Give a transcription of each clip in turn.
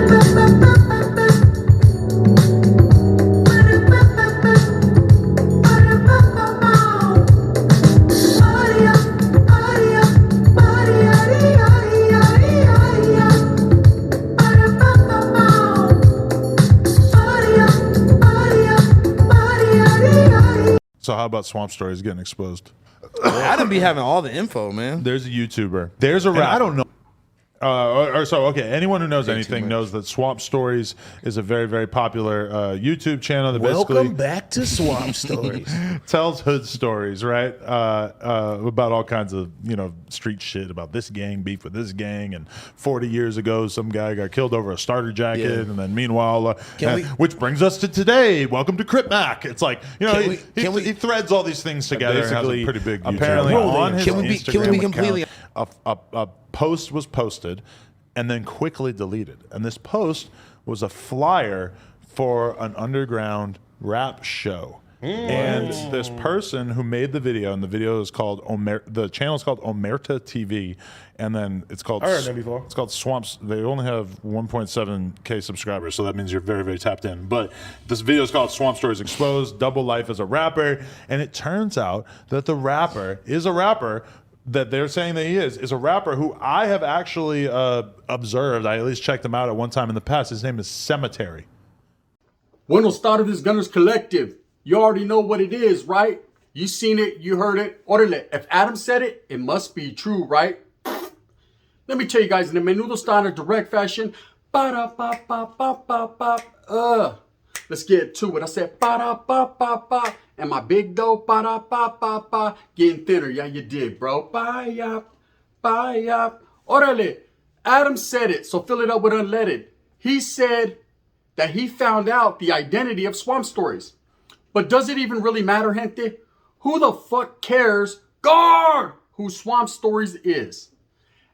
So how about Swamp Storiez getting exposed? Adam be having all the info, man. There's a YouTuber. There's a rapper. I don't know. Okay. Anyone who knows Way anything knows that Swamp Storiez is a very, very popular YouTube channel that Welcome back to Swamp Storiez. tells hood stories, right? About all kinds of street shit about this gang beef with this gang, and 40 years ago some guy got killed over a starter jacket, and then meanwhile, which brings us to today. Welcome to Crip Mac. It's like he threads all these things together. Basically, and has a pretty big apparently YouTube on his Instagram can we be completely a post was posted and then quickly deleted. And this post was a flyer for an underground rap show. And this person who made the video, and the video is called the channel is called Omerta TV, and then it's called I heard that before. It's called Swamps. They only have 1.7K subscribers, so that means you're very, very tapped in. But this video is called Swamp Storiez Exposed: Double Life as a Rapper, and it turns out that the rapper is a rapper that they're saying that he is a rapper who I have actually observed. I at least checked him out at one time in the past. His name is Cemetery. Buenos tardes, Gunners Collective. You already know what it is, right? You seen it, you heard it. Orale. If Adam said it, it must be true, right? Let me tell you guys in a menudo style direct fashion. Ba-da-ba-ba-ba-ba-ba. Let's get to it. I said ba-da-ba-ba-ba. And my big dough, ba-da-ba-ba-ba. Getting thinner, yeah, you did, bro. Bye-yap, bye-yap. Orale. Adam said it, so fill it up with unleaded. He said that he found out the identity of Swamp Storiez. But does it even really matter, gente? Who the fuck cares, who Swamp Storiez is?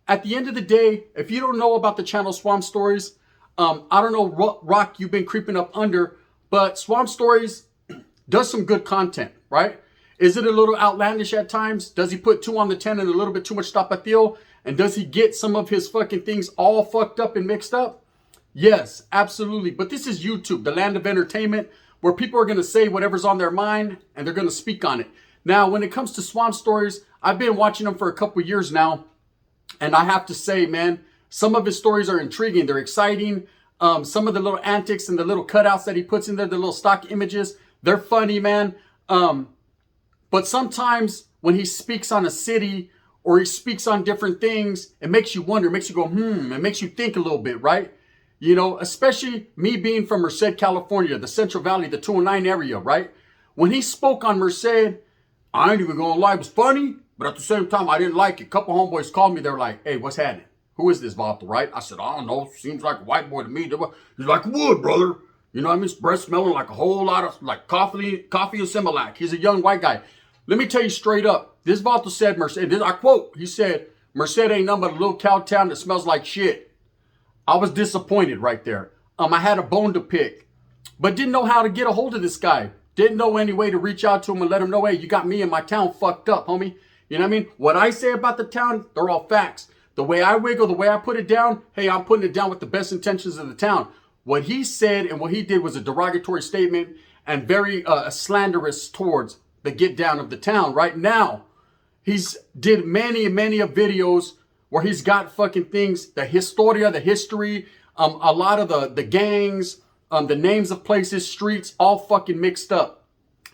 At the end of the day, if you don't know about the channel Swamp Storiez, I don't know what rock you've been creeping up under, but Swamp Storiez does some good content, right? Is it a little outlandish at times? Does he put 2 on the 10 and a little bit too much tapatio? And does he get some of his fucking things all fucked up and mixed up? Yes, absolutely. But this is YouTube, the land of entertainment, where people are going to say whatever's on their mind and they're going to speak on it. Now, when it comes to Swamp Storiez, I've been watching him for a couple years now. And I have to say, man, some of his stories are intriguing. They're exciting. Some of the little antics and the little cutouts that he puts in there, the little stock images, they're funny, man. But sometimes when he speaks on a city or he speaks on different things, it makes you wonder, it makes you go, it makes you think a little bit, right? You know, especially me being from Merced, California, the Central Valley, the 209 area, right? When he spoke on Merced, I ain't even gonna lie, it was funny, but at the same time, I didn't like it. A couple homeboys called me, they were like, hey, what's happening? Who is this Vato, right? I said, I don't know, seems like a white boy to me. He's like, wood, brother. You know what I mean? His breath smelling like a whole lot of like coffee and Similac. He's a young white guy. Let me tell you straight up, this Vato said, Merced, I quote, he said, Merced ain't nothing but a little cow town that smells like shit. I was disappointed right there. I had a bone to pick, but didn't know how to get a hold of this guy. Didn't know any way to reach out to him and let him know, hey, you got me and my town fucked up, homie. You know what I mean? What I say about the town, they're all facts. The way I wiggle, the way I put it down, hey, I'm putting it down with the best intentions of the town. What he said and what he did was a derogatory statement and very slanderous towards the get down of the town. Right now, he's did many of videos where he's got fucking things, the historia, the history, a lot of the gangs, the names of places, streets, all fucking mixed up.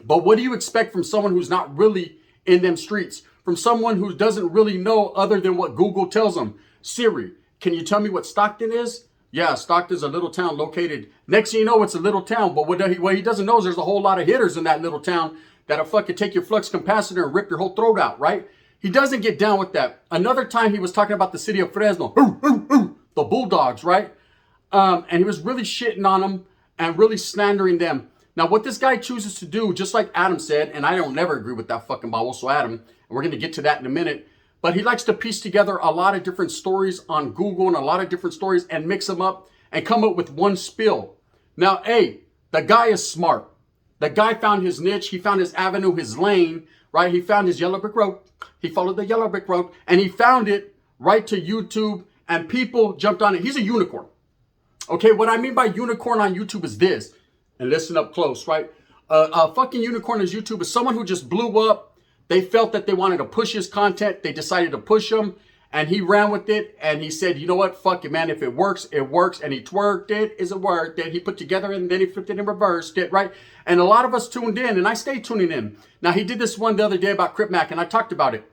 But what do you expect from someone who's not really in them streets? From someone who doesn't really know other than what Google tells them? Siri, can you tell me what Stockton is? Yeah, Stockton's a little town located. Next thing you know, it's a little town. But what he doesn't know is there's a whole lot of hitters in that little town that'll fucking take your flux capacitor and rip your whole throat out, right? He doesn't get down with that. Another time he was talking about the city of Fresno, the Bulldogs, right? And he was really shitting on them and really slandering them. Now, what this guy chooses to do, just like Adam said, and I don't never agree with that fucking baboso Adam, and we're going to get to that in a minute, but he likes to piece together a lot of different stories on Google and a lot of different stories and mix them up and come up with one spill. Now, hey, the guy is smart. The guy found his niche. He found his avenue, his lane, right? He found his yellow brick road. He followed the yellow brick road and he found it right to YouTube and people jumped on it. He's a unicorn. Okay, what I mean by unicorn on YouTube is this, and listen up close, right? A fucking unicorn on YouTube is someone who just blew up. They felt that they wanted to push his content. They decided to push him, and he ran with it. And he said, you know what? Fuck it, man. If it works, it works. And he twerked it. Is it worked? Then he put together and then he flipped it and reversed it, right? And a lot of us tuned in, and I stayed tuning in. Now, he did this one the other day about Crip Mac, and I talked about it.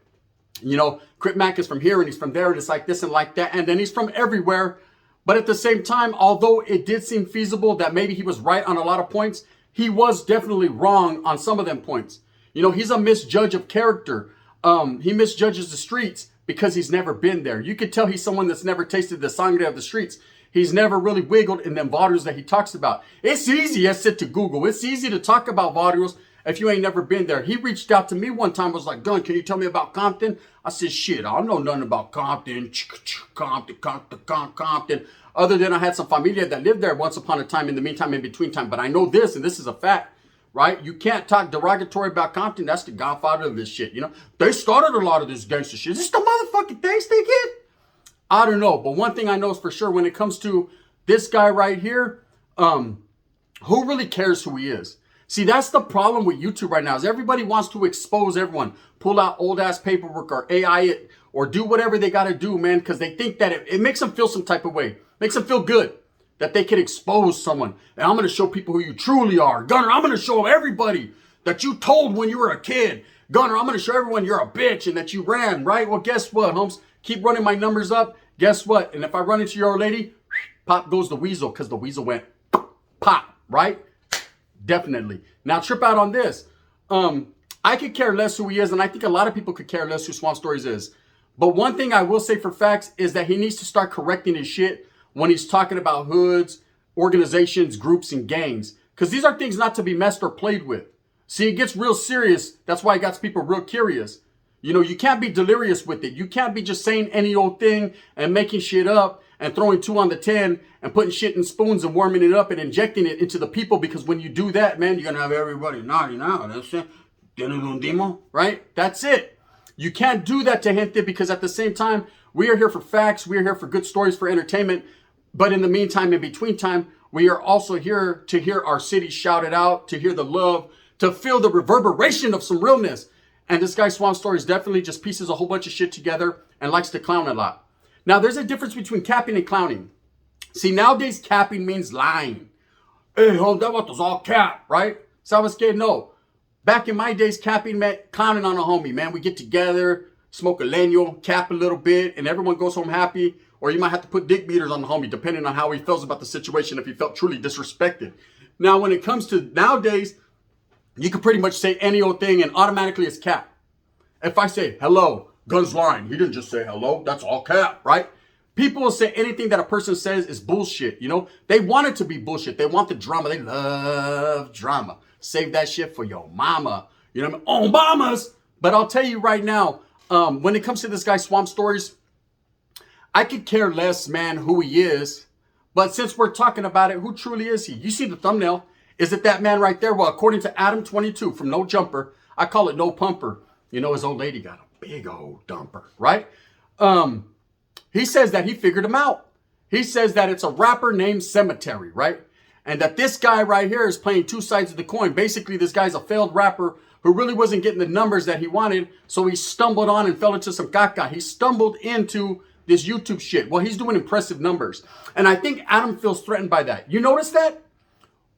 You know, Crip Mac is from here, and he's from there, and it's like this and like that. And then he's from everywhere. But at the same time, although it did seem feasible that maybe he was right on a lot of points, he was definitely wrong on some of them points. You know, he's a misjudge of character. He misjudges the streets because he's never been there. You could tell he's someone that's never tasted the sangre of the streets. He's never really wiggled in them barrios that he talks about. It's easy, I said to Google. It's easy to talk about barrios if you ain't never been there. He reached out to me one time, was like, Gun, can you tell me about Compton? I said, shit, I don't know nothing about Compton. Compton. Other than I had some familia that lived there once upon a time, in the meantime, in between time. But I know this, and this is a fact, right? You can't talk derogatory about Compton. That's the godfather of this shit, you know? They started a lot of this gangster shit. Is this the motherfucking things they get? I don't know. But one thing I know is for sure, when it comes to this guy right here, who really cares who he is? See, that's the problem with YouTube right now, is everybody wants to expose everyone, pull out old ass paperwork or AI it, or do whatever they got to do, man, because they think that it makes them feel some type of way, makes them feel good that they can expose someone. And I'm going to show people who you truly are. Gunner, I'm going to show everybody that you told when you were a kid. Gunner, I'm going to show everyone you're a bitch and that you ran, right? Well, guess what, Holmes? Keep running my numbers up. Guess what? And if I run into your old lady, pop goes the weasel, because the weasel went pop, right? Definitely. Now, trip out on this. I could care less who he is, and I think a lot of people could care less who Swamp Storiez is. But one thing I will say for facts is that he needs to start correcting his shit when he's talking about hoods, organizations, groups, and gangs. Because these are things not to be messed or played with. See, it gets real serious. That's why it gets people real curious. You know, you can't be delirious with it. You can't be just saying any old thing and making shit up and throwing 2 on the 10 and putting shit in spoons and warming it up and injecting it into the people. Because when you do that, man, you're going to have everybody naughty now. That's it. Right? That's it. You can't do that to gente, because at the same time, we are here for facts. We are here for good stories, for entertainment. But in the meantime, in between time, we are also here to hear our city shouted out, to hear the love, to feel the reverberation of some realness. And this guy Swamp Storiez definitely just pieces a whole bunch of shit together and likes to clown a lot. Now, there's a difference between capping and clowning. See, nowadays, capping means lying. Hey, hold that was all cap, right? Sabes que no. Back in my days, capping meant clowning on a homie, man. We get together, smoke a leño, cap a little bit, and everyone goes home happy. Or you might have to put dick beaters on the homie, depending on how he feels about the situation, if he felt truly disrespected. Now, when it comes to nowadays, you can pretty much say any old thing and automatically it's cap. If I say, hello, Gun's lying. He didn't just say hello. That's all cap, right? People will say anything that a person says is bullshit, you know? They want it to be bullshit. They want the drama. They love drama. Save that shit for your mama. You know what I mean? Obamas. But I'll tell you right now, when it comes to this guy, Swamp Storiez, I could care less, man, who he is. But since we're talking about it, who truly is he? You see the thumbnail. Is it that man right there? Well, according to Adam22 from No Jumper, I call it No Pumper. You know, his old lady got a big old dumper, right? He says that he figured him out. He says that it's a rapper named Cemetery, right? And that this guy right here is playing 2 sides of the coin. Basically, this guy's a failed rapper who really wasn't getting the numbers that he wanted. So he stumbled on and fell into some caca. He stumbled into this YouTube shit. Well, he's doing impressive numbers. And I think Adam feels threatened by that. You notice that?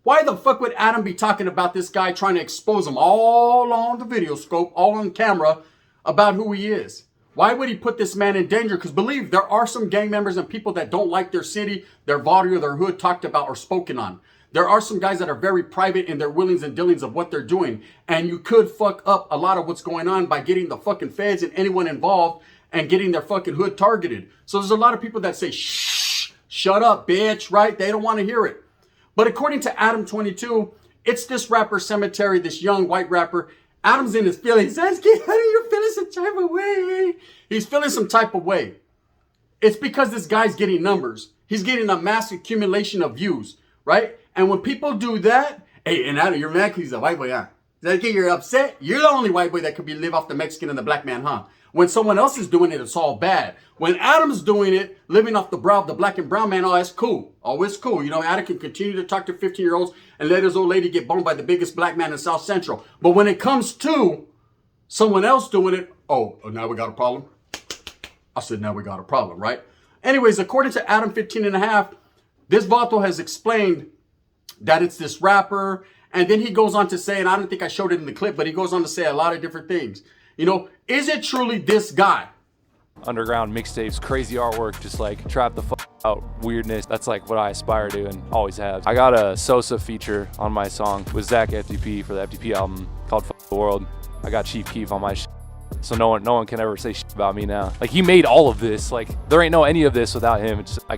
Why the fuck would Adam be talking about this guy, trying to expose him all on the video scope, all on camera, about who he is? Why would he put this man in danger? Because believe, there are some gang members and people that don't like their city, their barrio, their hood talked about or spoken on. There are some guys that are very private in their willings and dealings of what they're doing. And you could fuck up a lot of what's going on by getting the fucking feds and anyone involved and getting their fucking hood targeted. So there's a lot of people that say, shh, shut up, bitch, right? They don't want to hear it. But according to Adam22, it's this rapper Cemetery, this young white rapper. Adam's in his feelings. Honey, you're feeling some type of way. He's feeling some type of way. It's because this guy's getting numbers. He's getting a mass accumulation of views, right? And when people do that, hey, and Adam, you're mad because he's a white boy, huh? Is that okay? You're upset? You're the only white boy that could live off the Mexican and the black man, huh? When someone else is doing it, it's all bad. When Adam's doing it, living off the brow of the black and brown man, oh, that's cool. Oh, it's cool. You know, Adam can continue to talk to 15-year-olds and let his old lady get boned by the biggest black man in South Central. But when it comes to someone else doing it, oh, now we got a problem? I said, now we got a problem, right? Anyways, according to Adam 15 and a half, this Vato has explained that it's this rapper. And then he goes on to say, and I don't think I showed it in the clip, but he goes on to say a lot of different things. You know, is it truly this guy? Underground mixtapes, crazy artwork, just like trap the out weirdness. That's like what I aspire to and always have. I got a Sosa feature on my song with Zach FDP for the FDP album called F the World. I got Chief Keef on my so no one can ever say about me now. Like, he made all of this. Like, there ain't any of this without him. It's just, I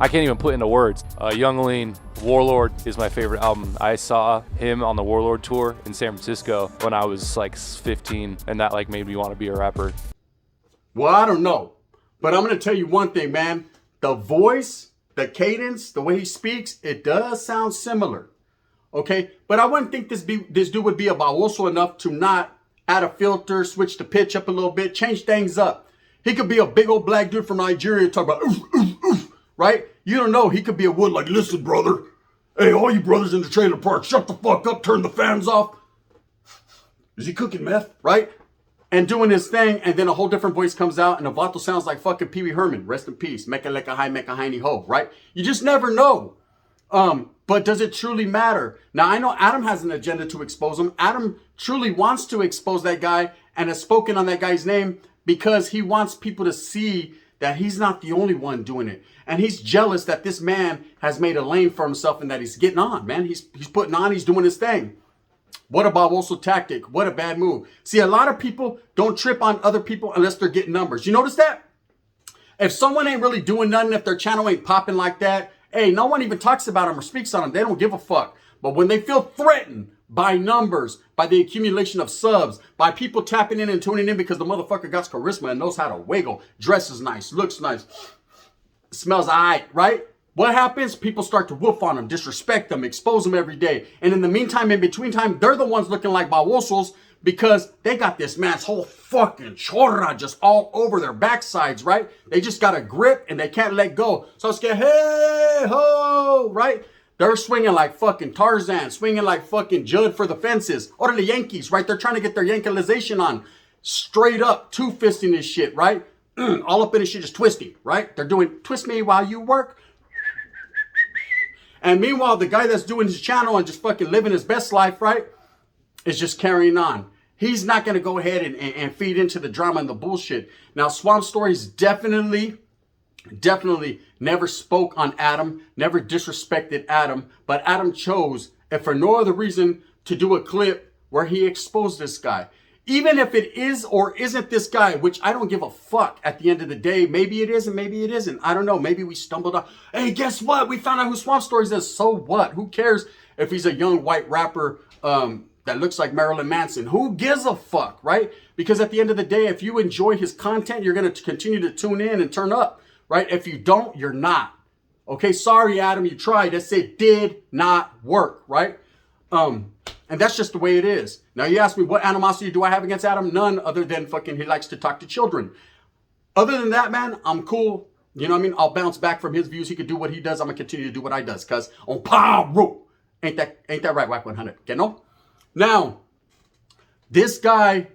can't even put into words. Young Lean, Warlord is my favorite album. I saw him on the Warlord tour in San Francisco when I was like 15, and that like made me want to be a rapper. Well, I don't know, but I'm going to tell you one thing, man. The voice, the cadence, the way he speaks, it does sound similar. Okay, but I wouldn't think this dude would be a baboso enough to not add a filter, switch the pitch up a little bit, change things up. He could be a big old black dude from Nigeria talk about oof, oof, oof, right? You don't know. He could be a wood like, listen, brother. Hey, all you brothers in the trailer park, shut the fuck up, turn the fans off. Is he cooking meth, right? And doing his thing, and then a whole different voice comes out, and the Vato sounds like fucking Pee Wee Herman. Rest in peace. Mecca leka hi, mecca hiney ho, right? You just never know. But does it truly matter? Now, I know Adam has an agenda to expose him. Adam truly wants to expose that guy and has spoken on that guy's name because he wants people to see that he's not the only one doing it. And he's jealous that this man has made a lane for himself and that he's getting on, man. He's putting on, he's doing his thing. What a baboso tactic. What a bad move. See, a lot of people don't trip on other people unless they're getting numbers. You notice that? If someone ain't really doing nothing, if their channel ain't popping like that, hey, no one even talks about them or speaks on them. They don't give a fuck. But when they feel threatened by numbers, by the accumulation of subs, by people tapping in and tuning in because the motherfucker got charisma and knows how to wiggle, dresses nice, looks nice, smells aight, right? What happens? People start to woof on them, disrespect them, expose them every day. And in the meantime, in between time, they're the ones looking like babosos because they got this man's whole fucking chorra just all over their backsides, right? They just got a grip and they can't let go. So it's get hey ho, right? They're swinging like fucking Tarzan, swinging like fucking Judd for the fences. Or the Yankees, right? They're trying to get their Yankelization on. Straight up, two-fisting this shit, right? All up in this shit, just twisting, right? They're doing twist me while you work. And meanwhile, the guy that's doing his channel and just fucking living his best life, right, is just carrying on. He's not going to go ahead and feed into the drama and the bullshit. Now, Swamp Storiez definitely never spoke on Adam, never disrespected Adam, but Adam chose, if for no other reason, to do a clip where he exposed this guy. Even if it is or isn't this guy, which I don't give a fuck at the end of the day. Maybe it is and maybe it isn't. I don't know. Maybe we stumbled on. Hey, guess what? We found out who Swamp Storiez is. So what? Who cares if he's a young white rapper that looks like Marilyn Manson? Who gives a fuck, right? Because at the end of the day, if you enjoy his content, you're going to continue to tune in and turn up, right? If you don't, you're not. Okay, sorry, Adam, you tried. It did not work, right? And that's just the way it is. Now, you ask me, what animosity do I have against Adam? None, other than fucking he likes to talk to children. Other than that, man, I'm cool. You know what I mean? I'll bounce back from his views. He could do what he does. I'm going to continue to do what I does. Because on power, ain't that right, Whack 100? Okay, no? Now, this guy,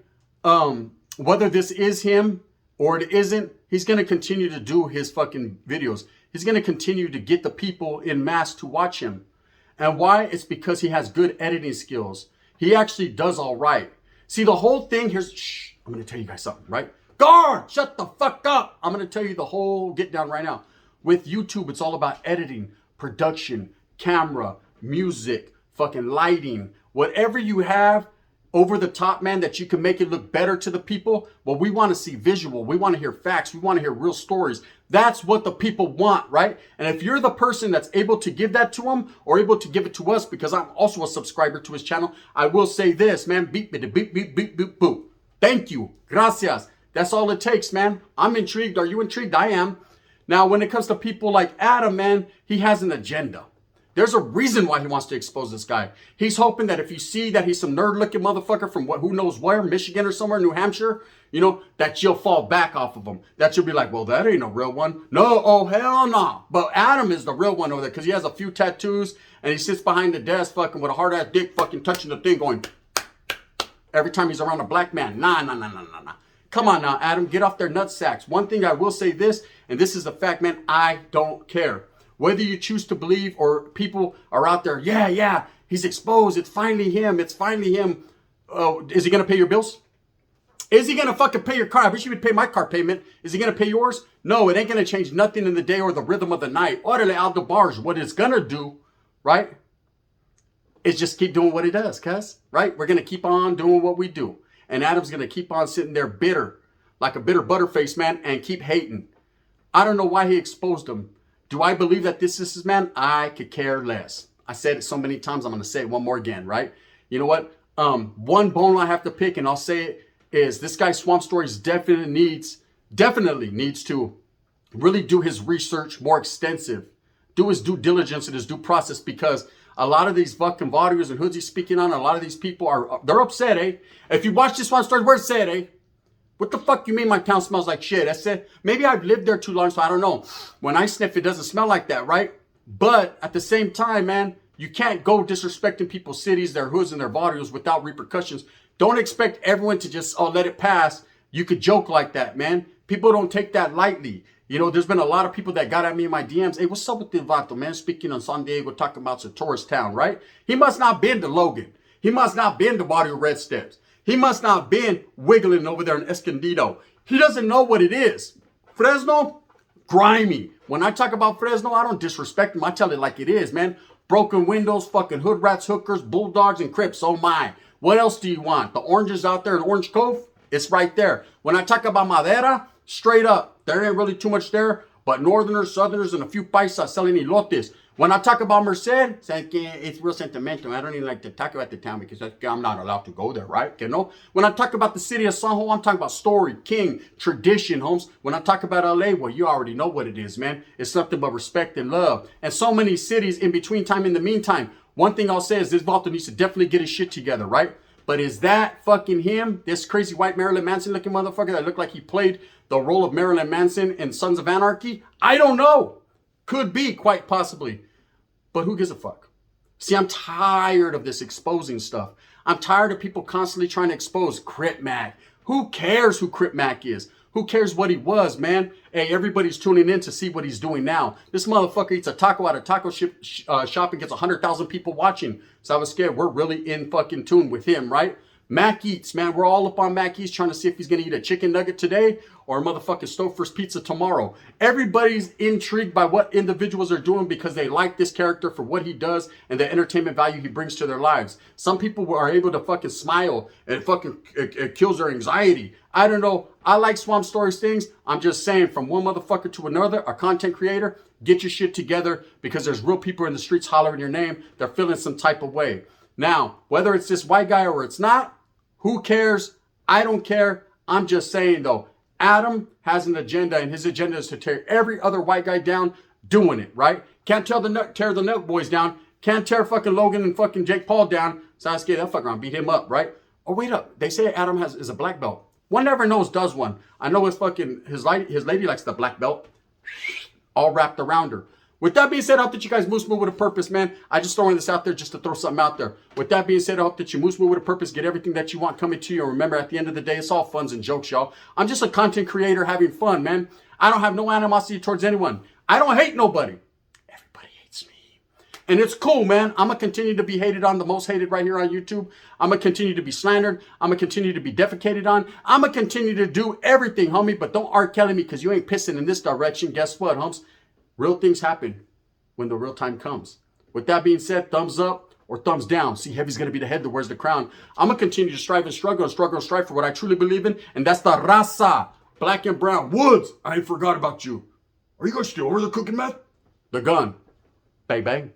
whether this is him or it isn't, he's going to continue to do his fucking videos. He's going to continue to get the people in mass to watch him. And why? It's because he has good editing skills. He actually does all right. See, the whole thing here's, I'm going to tell you guys something, right? Guard, shut the fuck up. I'm going to tell you the whole get down right now. With YouTube, it's all about editing, production, camera, music, fucking lighting. Whatever you have over the top, man, that you can make it look better to the people. Well, we want to see visual. We want to hear facts. We want to hear real stories. That's what the people want, right? And if you're the person that's able to give that to them or able to give it to us, because I'm also a subscriber to his channel, I will say this, man, beep, beep, beep, beep, beep, beep, boop. Thank you. Gracias. That's all it takes, man. I'm intrigued. Are you intrigued? I am. Now, when it comes to people like Adam, man, he has an agenda. There's a reason why he wants to expose this guy. He's hoping that if you see that he's some nerd-looking motherfucker from who knows where, Michigan or somewhere, New Hampshire, you know, that you'll fall back off of him. That you'll be like, well, that ain't a real one. No, oh, hell no. But Adam is the real one over there because he has a few tattoos and he sits behind the desk fucking with a hard-ass dick fucking touching the thing going every time he's around a black man. Nah. Come on now, Adam, get off their nutsacks. One thing I will say this, and this is a fact, man, I don't care. Whether you choose to believe or people are out there, yeah, he's exposed. It's finally him. Is he going to pay your bills? Is he going to fucking pay your car? I wish he would pay my car payment. Is he going to pay yours? No, it ain't going to change nothing in the day or the rhythm of the night. Orale Aldebarge, what it's going to do, right, is just keep doing what he does, cuz, right? We're going to keep on doing what we do. And Adam's going to keep on sitting there bitter, like a bitter butterface, man, and keep hating. I don't know why he exposed him. Do I believe that this is his man? I could care less. I said it so many times, I'm going to say it one more again, right? You know what? One bone I have to pick, and I'll say it, is this guy Swamp Storiez definitely needs to really do his research more extensive. Do his due diligence and his due process, because a lot of these fucking videos and hoods he's speaking on, a lot of these people they're upset, eh? If you watch this Swamp Storiez, where's it, eh? What the fuck you mean my town smells like shit? I said, maybe I've lived there too long, so I don't know. When I sniff, it doesn't smell like that, right? But at the same time, man, you can't go disrespecting people's cities, their hoods, and their barrios without repercussions. Don't expect everyone to just, let it pass. You could joke like that, man. People don't take that lightly. You know, there's been a lot of people that got at me in my DMs. Hey, what's up with the Vato, man? Speaking on San Diego, talking about it's a tourist town, right? He must not been to Logan. He must not been to Barrio Red Steps. He must not been wiggling over there in Escondido. He doesn't know what it is. Fresno, grimy. When I talk about Fresno, I don't disrespect him. I tell it like it is, man. Broken windows, fucking hood rats, hookers, bulldogs, and crips. Oh my. What else do you want? The oranges out there in Orange Cove? It's right there. When I talk about Madera, straight up, there ain't really too much there, but northerners, southerners, and a few paisas selling elotes. When I talk about Merced, it's real sentimental. I don't even like to talk about the town because I'm not allowed to go there, right? You know? When I talk about the city of San Juan, I'm talking about story, king, tradition, homes. When I talk about LA, well, you already know what it is, man. It's nothing but respect and love. And so many cities in between time, in the meantime. One thing I'll say is this Vato needs to definitely get his shit together, right? But is that fucking him? This crazy white Marilyn Manson looking motherfucker that looked like he played the role of Marilyn Manson in Sons of Anarchy? I don't know. Could be, quite possibly. But who gives a fuck? See, I'm tired of this exposing stuff. I'm tired of people constantly trying to expose Crip Mac. Who cares who Crip Mac is? Who cares what he was, man? Hey, everybody's tuning in to see what he's doing now. This motherfucker eats a taco at a taco shop and gets 100,000 people watching. So I was scared. We're really in fucking tune with him, right? Mac Eats, man. We're all up on Mac Eats trying to see if he's going to eat a chicken nugget today or a motherfucking Stouffer's pizza tomorrow. Everybody's intrigued by what individuals are doing because they like this character for what he does and the entertainment value he brings to their lives. Some people are able to fucking smile and it kills their anxiety. I don't know. I like Swamp Storiez things. I'm just saying, from one motherfucker to another, a content creator, get your shit together because there's real people in the streets hollering your name. They're feeling some type of way. Now, whether it's this white guy or it's not, who cares? I don't care. I'm just saying, though, Adam has an agenda, and his agenda is to tear every other white guy down doing it, right? Can't tear the Nut Boys down. Can't tear fucking Logan and fucking Jake Paul down. Sasuke, that fucker, beat him up, right? Oh, wait up. They say Adam is a black belt. One never knows, does one. I know his lady likes the black belt all wrapped around her. With that being said, I hope that you guys moose move with a purpose, man. I just throwing this out there just to throw something out there. With that being said, I hope that you moose move with a purpose, get everything that you want coming to you. And remember, at the end of the day, it's all funs and jokes, y'all. I'm just a content creator having fun, man. I don't have no animosity towards anyone. I don't hate nobody. Everybody hates me. And it's cool, man. I'm going to continue to be hated on, the most hated right here on YouTube. I'm going to continue to be slandered. I'm going to continue to be defecated on. I'm going to continue to do everything, homie. But don't R. Kelly me because you ain't pissing in this direction. Guess what, homes? Real things happen when the real time comes. With that being said, thumbs up or thumbs down. See, heavy's going to be the head that wears the crown. I'm going to continue to strive and struggle and strive for what I truly believe in. And that's the raza. Black and brown. Woods, I ain't forgot about you. Are you going to steal over the cooking meth? The gun. Bang, bang.